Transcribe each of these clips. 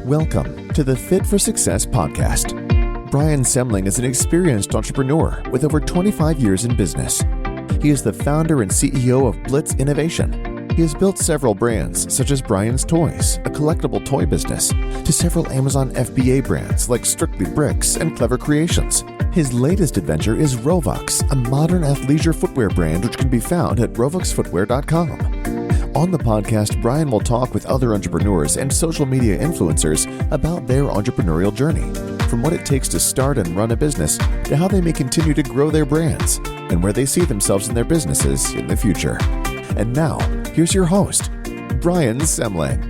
Welcome to the Fit for Success podcast. Brian Semling is an experienced entrepreneur with over 25 years in business. He is the founder and CEO of Blitz Innovation. He has built several brands such as Brian's Toys, a collectible toy business, to several Amazon FBA brands like Strictly Bricks and Clever Creations. His latest adventure is Rovux, a modern athleisure footwear brand which can be found at rovuxfootwear.com. On the podcast, Brian will talk with other entrepreneurs and social media influencers about their entrepreneurial journey, from what it takes to start and run a business to how they may continue to grow their brands and where they see themselves in their businesses in the future. And now, here's your host, Brian Semling.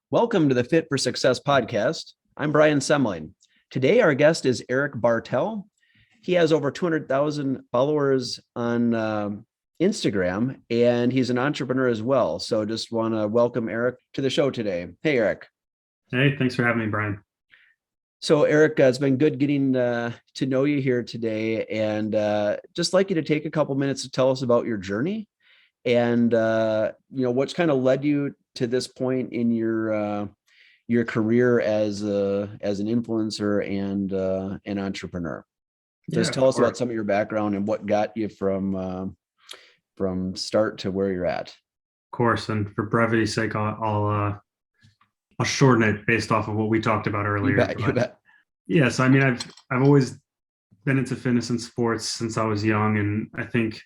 Welcome to the Fit for Success podcast. I'm Brian Semling. Today, our guest is Erik Bartell. He has over 200,000 followers on Instagram, and he's an entrepreneur as well. So just want to welcome Erik to the show today. Hey, Erik. Hey, thanks for having me, Brian. So Erik, it's been good getting to know you here today, and just like you to take a couple minutes to tell us about your journey and what's kind of led you to this point in your career as an influencer and an entrepreneur. Just tell us about some of your background and what got you from start to where you're at. Of course, and for brevity's sake, I'll shorten it based off of what we talked about earlier. You bet. Yeah, so I mean, I've always been into fitness and sports since I was young, and I think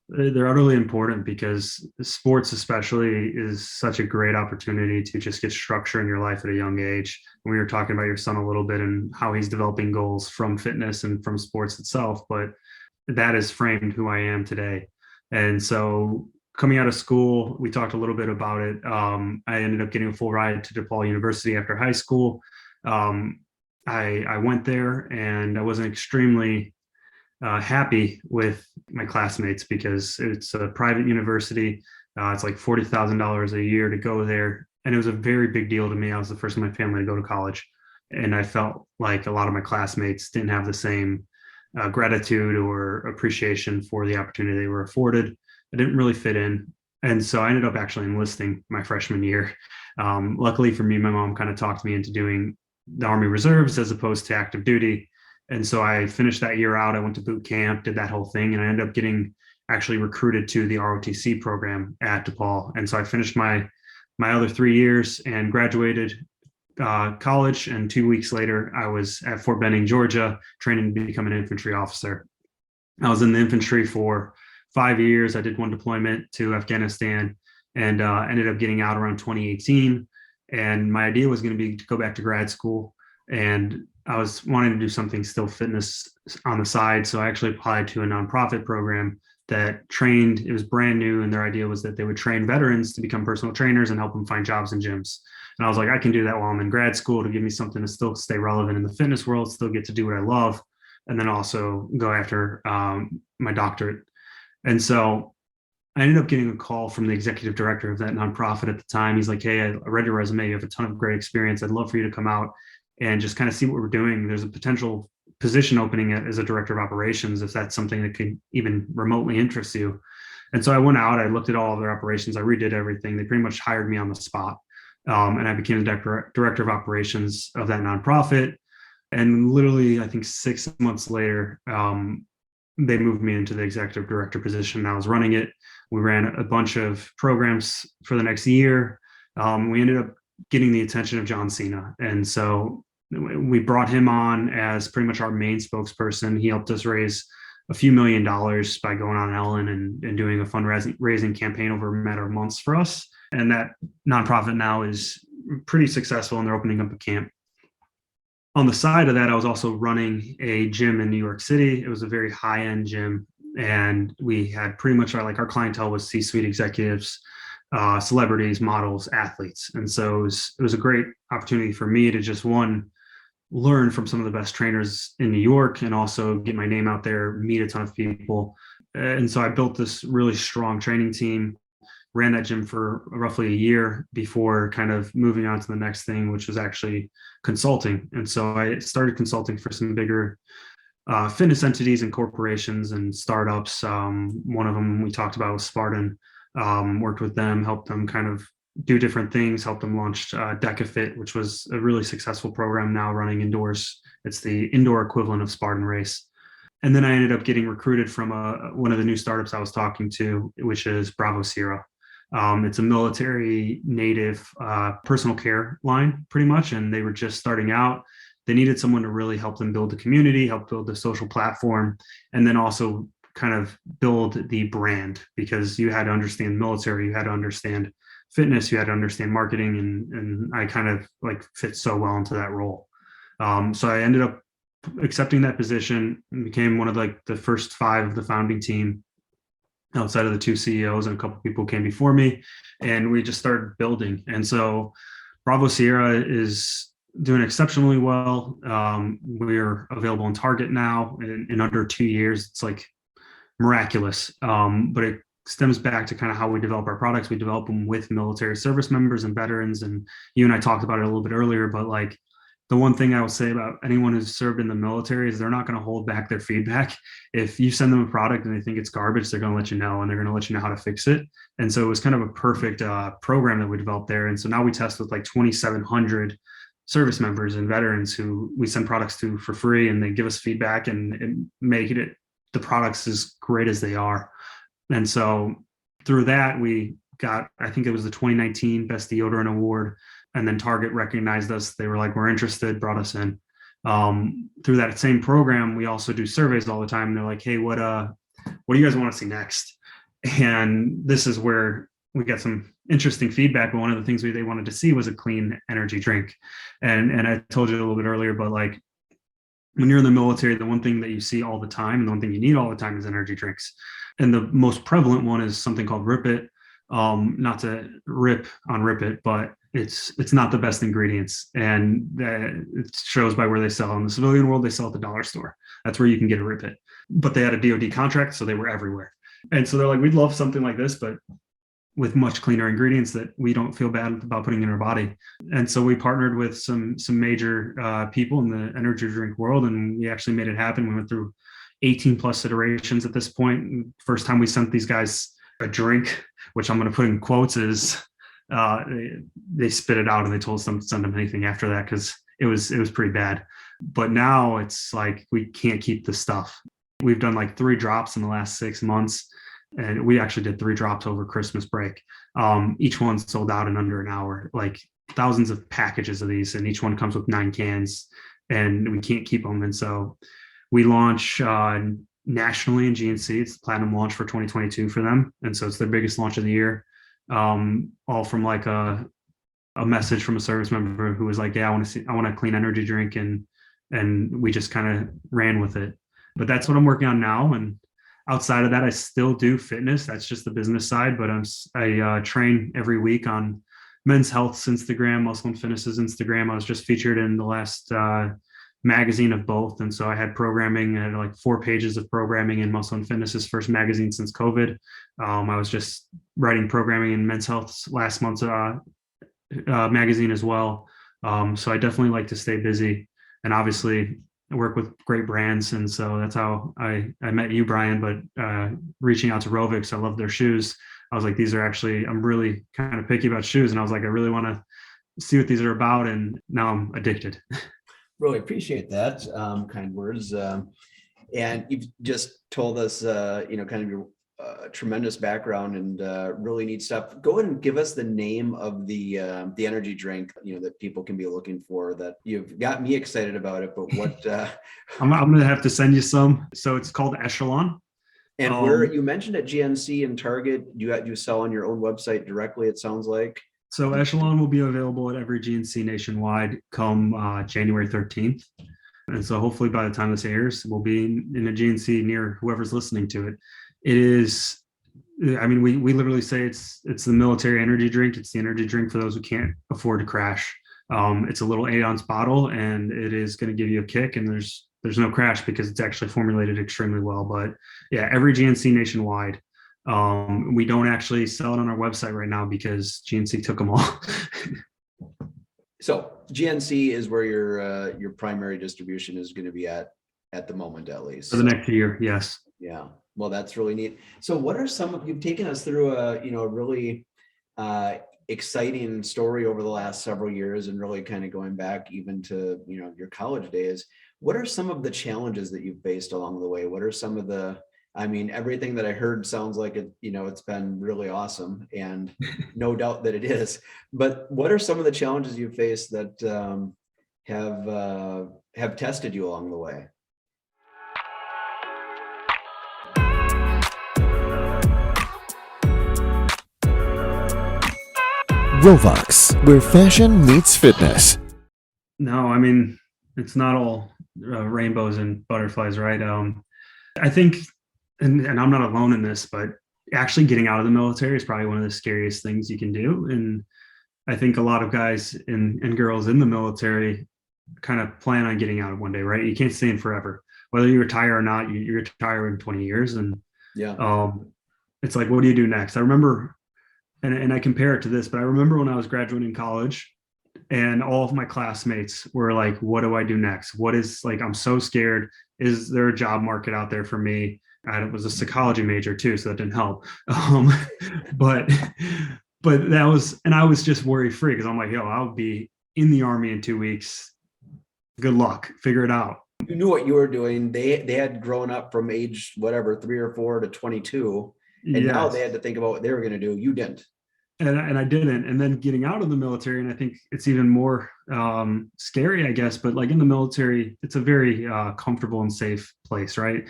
they're utterly important because sports especially is such a great opportunity to just get structure in your life at a young age. We were talking about your son a little bit and how he's developing goals from fitness and from sports itself, but that has framed who I am today. And so coming out of school, we talked a little bit about it. I ended up getting a full ride to DePaul University after high school. I went there and I wasn't extremely happy with my classmates because it's a private university. It's like $40,000 a year to go there. And it was a very big deal to me. I was the first in my family to go to college. And I felt like a lot of my classmates didn't have the same gratitude or appreciation for the opportunity they were afforded. I didn't really fit in. And so I ended up actually enlisting my freshman year. Luckily for me, my mom kind of talked me into doing the Army Reserves as opposed to active duty. And so I finished that year out. I went to boot camp, did that whole thing, and I ended up getting actually recruited to the ROTC program at DePaul. And so I finished my other 3 years and graduated college, and 2 weeks later I was at Fort Benning, Georgia, training to become an infantry officer. I was in the infantry for 5 years. I did one deployment to Afghanistan and ended up getting out around 2018. And my idea was going to be to go back to grad school, and I was wanting to do something still fitness on the side. So I actually applied to a nonprofit program that trained. It was brand new, and their idea was that they would train veterans to become personal trainers and help them find jobs in gyms. And I was like, I can do that while I'm in grad school to give me something to still stay relevant in the fitness world, still get to do what I love, and then also go after my doctorate. And so I ended up getting a call from the executive director of that nonprofit at the time. He's like, hey, I read your resume. You have a ton of great experience. I'd love for you to come out and just kind of see what we're doing. There's a potential position opening as a director of operations, if that's something that could even remotely interest you. And so I went out, I looked at all of their operations. I redid everything. They pretty much hired me on the spot. And I became the director of operations of that nonprofit. And literally, I think 6 months later, they moved me into the executive director position. I was running it. We ran a bunch of programs for the next year. We ended up getting the attention of John Cena. And so we brought him on as pretty much our main spokesperson. He helped us raise a few $1 million by going on Echelon and doing a fundraising campaign over a matter of months for us. And that nonprofit now is pretty successful, and they're opening up a camp. On the side of that, I was also running a gym in New York City. It was a very high-end gym, and we had pretty much our clientele was C-suite executives, celebrities, models, athletes. And so it was a great opportunity for me to just learn from some of the best trainers in New York and also get my name out there, meet a ton of people. And so I built this really strong training team, ran that gym for roughly a year before kind of moving on to the next thing, which was actually consulting. And so I started consulting for some bigger fitness entities and corporations and startups. One of them we talked about was Spartan. Worked with them, helped them kind of do different things, helped them launch DecaFit, which was a really successful program now running indoors. It's the indoor equivalent of Spartan Race. And then I ended up getting recruited from one of the new startups I was talking to, which is bravo. It's a military native personal care line, pretty much. And they were just starting out. They needed someone to really help them build the community, help build the social platform, and then also kind of build the brand, because you had to understand military, you had to understand fitness, you had to understand marketing, and I kind of like fit so well into that role. So I ended up accepting that position and became one of like the first 5 of the founding team, outside of the 2 CEOs, and a couple people came before me, and we just started building. And so Bravo Sierra is doing exceptionally well. We're available in Target now in under 2 years. It's like miraculous. But it stems back to kind of how we develop our products. We develop them with military service members and veterans. And you and I talked about it a little bit earlier, but like the one thing I will say about anyone who's served in the military is they're not going to hold back their feedback. If you send them a product and they think it's garbage, they're going to let you know, and they're going to let you know how to fix it. And so it was kind of a perfect program that we developed there. And so now we test with like 2,700 service members and veterans who we send products to for free, and they give us feedback and make it the products as great as they are. And so through that, we got, I think it was the 2019 Best Deodorant Award. And then Target recognized us. They were like, we're interested, brought us in. Through that same program, we also do surveys all the time. And they're like, hey, what do you guys want to see next? And this is where we got some interesting feedback. But one of the things they wanted to see was a clean energy drink. And I told you a little bit earlier, but like when you're in the military, the one thing that you see all the time and the one thing you need all the time is energy drinks. And the most prevalent one is something called Rip It. Not to rip on Rip It, but it's not the best ingredients, and it shows by where they sell. In the civilian world, they sell at the dollar store. That's where you can get a Rip It. But they had a DoD contract, so they were everywhere. And so they're like, we'd love something like this, but with much cleaner ingredients that we don't feel bad about putting in our body. And so we partnered with some major people in the energy drink world, and we actually made it happen. We went through 18 plus iterations at this point. First time we sent these guys a drink, which I'm going to put in quotes, is they spit it out, and they told us not to send them anything after that because it was pretty bad. But now it's like we can't keep the stuff. We've done like 3 drops in the last 6 months, and we actually did 3 drops over Christmas break. Each one sold out in under an hour, like thousands of packages of these, and each one comes with 9 cans, and we can't keep them. And so we launch nationally in GNC. It's the platinum launch for 2022 for them. And so it's their biggest launch of the year. All from like a message from a service member who was like, yeah, I want a clean energy drink. And we just kind of ran with it. But that's what I'm working on now. And outside of that, I still do fitness. That's just the business side, but I train every week on Men's Health's Instagram, Muscle and Fitness's Instagram. I was just featured in the last magazine of both. And so I had programming, I had like 4 pages of programming in Muscle and Fitness's first magazine since COVID. I was just writing programming in Men's Health's last month's magazine as well. So I definitely like to stay busy, and obviously I work with great brands. And so that's how I met you, Brian, but reaching out to Rovix, I love their shoes. I was like, these are actually, I'm really kind of picky about shoes. And I was like, I really want to see what these are about. And now I'm addicted. Really appreciate that. Kind words. And you've just told us, kind of your tremendous background and really neat stuff. Go ahead and give us the name of the energy drink, that people can be looking for. That you've got me excited about it, but what? I'm going to have to send you some. So it's called Echelon. And where you mentioned at GNC and Target, do you sell on your own website directly? It sounds like. So Echelon will be available at every GNC nationwide come January 13th. And so hopefully by the time this airs, we'll be in a GNC near whoever's listening to it. It is, I mean, we literally say it's the military energy drink. It's the energy drink for those who can't afford to crash. It's a little 8-ounce bottle, and it is going to give you a kick, and there's no crash because it's actually formulated extremely well. But yeah, every GNC nationwide. We don't actually sell it on our website right now because GNC took them all. So GNC is where your primary distribution is going to be at the moment, at least. For the next year, yes. Yeah. Well, that's really neat. So what are you've taken us through a really exciting story over the last several years, and really kind of going back even to, your college days. What are some of the challenges that you've faced along the way? What are some of the, I mean, everything that I heard sounds like it, it's been really awesome, and no doubt that it is. But what are some of the challenges you've faced that have tested you along the way? Rovox, where fashion meets fitness. No, I mean, it's not all rainbows and butterflies, right? I think, and I'm not alone in this, but actually getting out of the military is probably one of the scariest things you can do. And I think a lot of guys and girls in the military kind of plan on getting out one day, right? You can't stay in forever. Whether you retire or not, you retire in 20 years. And it's like, what do you do next? I remember, and I compare it to this, but I remember when I was graduating college and all of my classmates were like, what do I do next? What is, like, I'm so scared. Is there a job market out there for me? I was a psychology major too, so that didn't help. But that was, and I was just worry free because I'm like, yo, I'll be in the Army in 2 weeks. Good luck, figure it out. You knew what you were doing. They had grown up from age, whatever, 3 or 4 to 22. And now they had to think about what they were going to do. You didn't. And I didn't. And then getting out of the military, and I think it's even more scary, I guess, but like in the military, it's a very comfortable and safe place, right?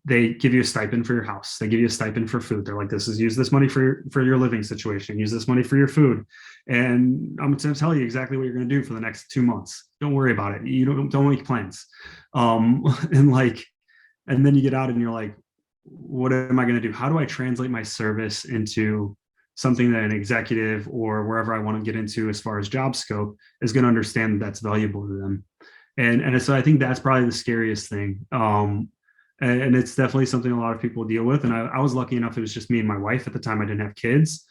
They give you a stipend for your house. They give you a stipend for food. They're like, use this money for your living situation. Use this money for your food. And I'm going to tell you exactly what you're going to do for the next 2 months. Don't worry about it. You don't make plans. And then you get out and you're like, what am I going to do? How do I translate my service into something that an executive or wherever I want to get into as far as job scope is going to understand that's valuable to them? And so I think that's probably the scariest thing. And it's definitely something a lot of people deal with. And I was lucky enough, it was just me and my wife at the time. I didn't have kids.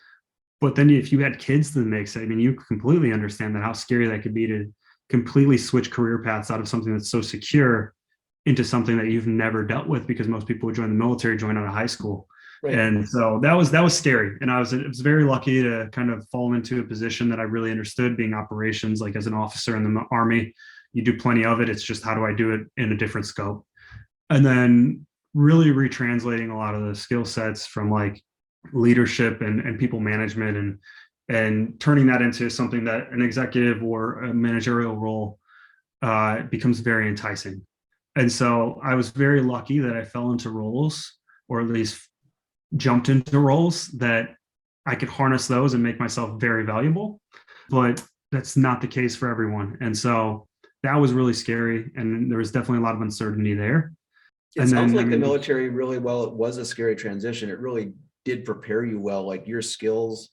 But then if you had kids in the mix, I mean, you completely understand that how scary that could be to completely switch career paths out of something that's so secure into something that you've never dealt with, because most people who join the military join out of high school. Right. And so that was scary. And I was very lucky to kind of fall into a position that I really understood, being operations. Like as an officer in the Army, you do plenty of it. It's just, how do I do it in a different scope? And then really retranslating a lot of the skill sets from like leadership and people management and turning that into something that an executive or a managerial role becomes very enticing. And so I was very lucky that I fell into roles, or at least jumped into roles that I could harness those and make myself very valuable. But that's not the case for everyone. And so that was really scary. And there was definitely a lot of uncertainty there. It sounds like the military really, well, it was a scary transition. It really did prepare you well, like your skills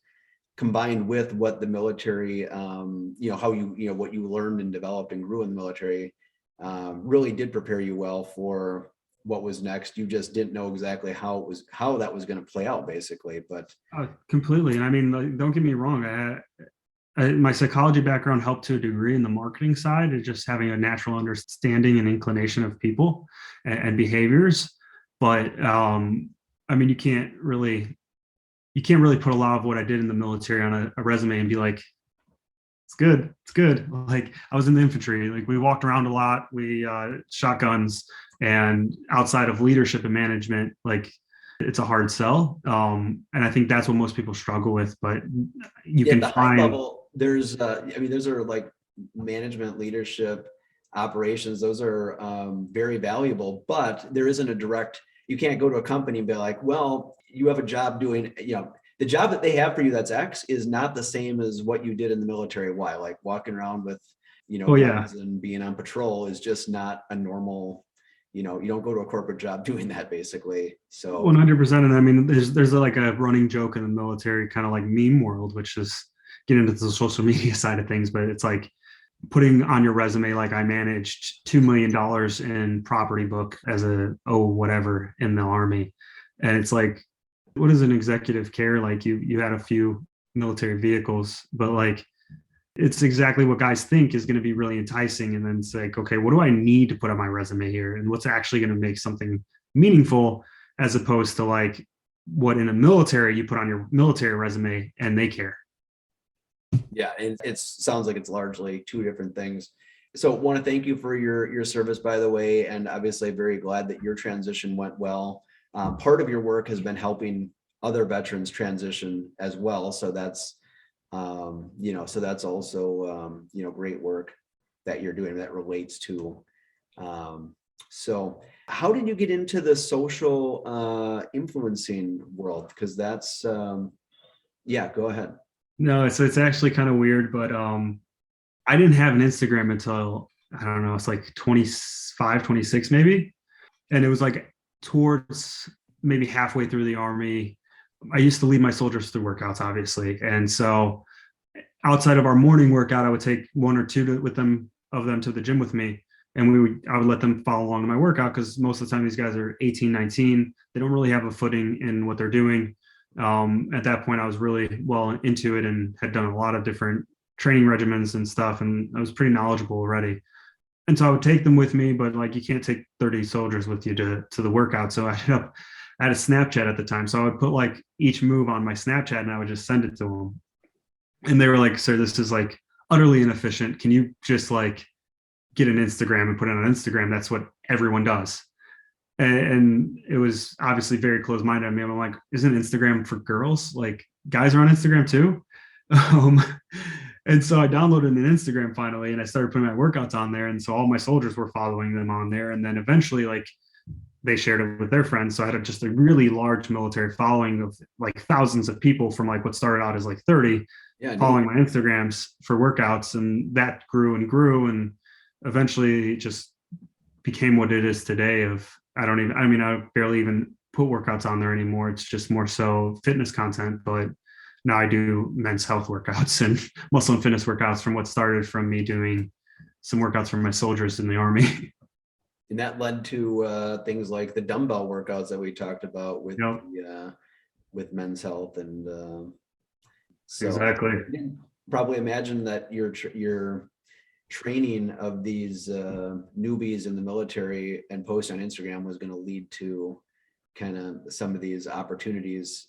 combined with what the military, how what you learned and developed and grew in the military, really did prepare you well for what was next. You just didn't know exactly how that was going to play out, basically. But completely. And I mean, don't get me wrong. My psychology background helped to a degree in the marketing side, and just having a natural understanding and inclination of people and behaviors. But I mean, you can't really put a lot of what I did in the military on a resume and be like, it's good. Like, I was in the infantry. Like, we walked around a lot. We shotguns, and outside of leadership and management, like, it's a hard sell. And I think that's what most people struggle with. But you can find high level. Those are like management, leadership, operations. Those are very valuable. But there isn't a direct. You can't go to a company and be like, well, you have a job doing, the job that they have for you that's X is not the same as what you did in the military. Why? Like walking around with, guns and being on patrol is just not a normal, you don't go to a corporate job doing that, basically. So 100%. And I mean, there's like a running joke in the military, kind of like meme world, which is getting into the social media side of things, but it's like putting on your resume, like, I managed $2 million in property book as whatever in the Army. And it's like, what does an executive care? Like, you had a few military vehicles, but like, it's exactly what guys think is going to be really enticing. And then it's like, okay, what do I need to put on my resume here? And what's actually going to make something meaningful, as opposed to like what in the military you put on your military resume, and they care. Yeah, and it sounds like it's largely two different things. So want to thank you for your service, by the way, and obviously very glad that your transition went well. Part of your work has been helping other veterans transition as well. So that's, so that's also, great work that you're doing that relates to. So how did you get into the social influencing world? Because that's, yeah, go ahead. No, so it's actually kind of weird, but I didn't have an Instagram until, I don't know, it's like 25, 26 maybe. And it was like towards maybe halfway through the Army. I used to lead my soldiers through workouts, obviously. And so outside of our morning workout, I would take one or two of them to the gym with me. And I would let them follow along to my workout, because most of the time these guys are 18, 19. They don't really have a footing in what they're doing. At that point, I was really well into it and had done a lot of different training regimens and stuff. And I was pretty knowledgeable already. And so I would take them with me, but like, you can't take 30 soldiers with you to the workout. So I had a Snapchat at the time. So I would put like each move on my Snapchat and I would just send it to them. And they were like, "Sir, this is like utterly inefficient. Can you just like get an Instagram and put it on Instagram? That's what everyone does." And it was obviously very close-minded. I mean, I'm like, isn't Instagram for girls? Like, guys are on Instagram too. And so I downloaded an Instagram finally, and I started putting my workouts on there. And so all my soldiers were following them on there. And then eventually, like, they shared it with their friends. So I had just a really large military following of like thousands of people from like what started out as like 30 following my Instagrams for workouts. And that grew and grew. And eventually it just became what it is today of, I barely even put workouts on there anymore. It's just more so fitness content, but now I do men's health workouts and muscle and fitness workouts from what started from me doing some workouts for my soldiers in the Army. And that led to things like the dumbbell workouts that we talked about with with men's health, and so exactly. I can probably imagine that your training of these newbies in the military and post on Instagram was going to lead to kind of some of these opportunities.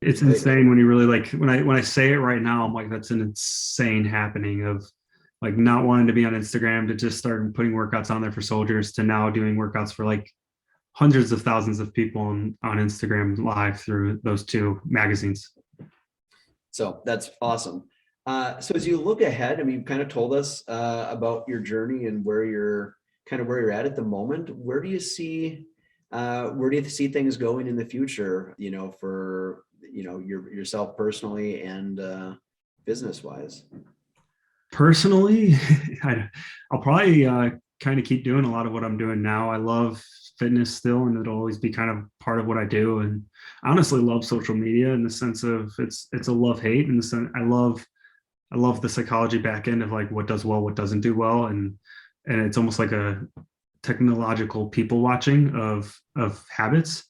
It's insane when you really like, when I say it right now, I'm like, that's an insane happening of like not wanting to be on Instagram to just start putting workouts on there for soldiers to now doing workouts for like hundreds of thousands of people on Instagram live through those two magazines. So that's awesome. So as you look ahead, I mean, you've kind of told us about your journey and where you're at the moment. Where do you see things going in the future, for, yourself personally and business wise? Personally, I'll probably kind of keep doing a lot of what I'm doing now. I love fitness still, and it'll always be kind of part of what I do. And I honestly love social media in the sense of it's a love-hate in the sense I love the psychology back end of like what does well, what doesn't do well. And it's almost like a technological people watching of habits.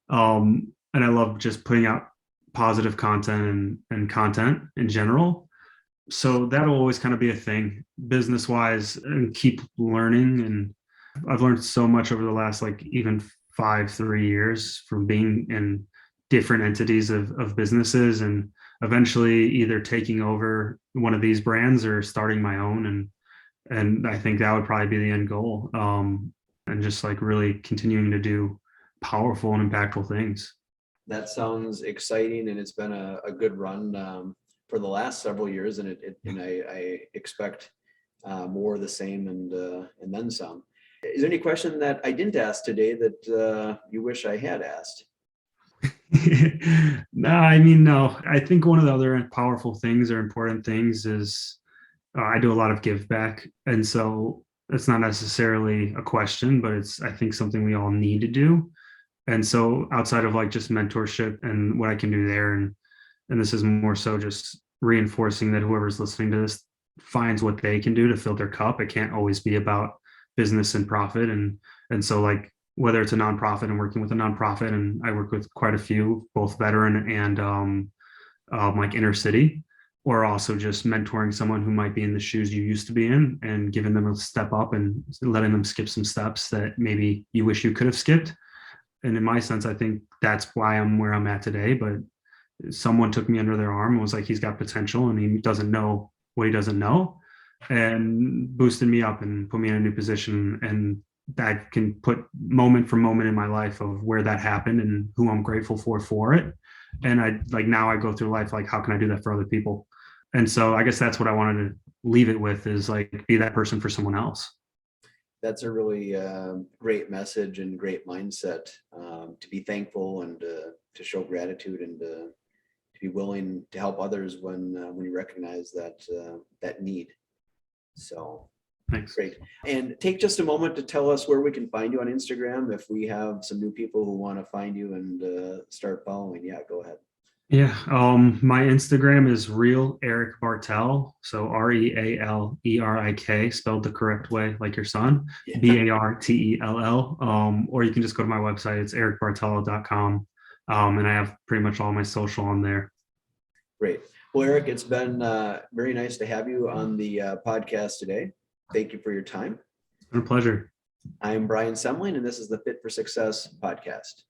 And I love just putting out positive content and content in general. So that'll always kind of be a thing business wise, and keep learning. And I've learned so much over the last, like even 3 years from being in different entities of businesses, and eventually either taking over one of these brands or starting my own. And I think that would probably be the end goal. And just like really continuing to do powerful and impactful things. That sounds exciting, and it's been a good run for the last several years, and I expect more of the same and then some. Is there any question that I didn't ask today that you wish I had asked? No. I think one of the other powerful things or important things is I do a lot of give back, and so it's not necessarily a question, but it's I think something we all need to do. And so outside of like just mentorship and what I can do there, and this is more so just reinforcing that whoever's listening to this finds what they can do to fill their cup. It can't always be about business and profit. And so like whether it's a nonprofit and working with a nonprofit, and I work with quite a few, both veteran and like inner city, or also just mentoring someone who might be in the shoes you used to be in and giving them a step up and letting them skip some steps that maybe you wish you could have skipped. And in my sense, I think that's why I'm where I'm at today. But someone took me under their arm and was like, he's got potential and he doesn't know what he doesn't know, and boosted me up and put me in a new position. And that can put moment for moment in my life of where that happened and who I'm grateful for it. And I like, now I go through life like, how can I do that for other people? And so I guess that's what I wanted to leave it with, is like, be that person for someone else. That's a really great message and great mindset, to be thankful and to show gratitude and to be willing to help others when you recognize that need. So Thanks. great. And take just a moment to tell us where we can find you on Instagram if we have some new people who want to find you and start following. Yeah, go ahead. Yeah. My Instagram is real Erik Bartell. So REALERIK, spelled the correct way, like your son, Yeah. BARTELL. Or you can just go to my website. It's erikbartello.com. And I have pretty much all my social on there. Great. Well, Erik, it's been very nice to have you on the podcast today. Thank you for your time. It's been a pleasure. I'm Brian Semling, and this is the Fit for Success podcast.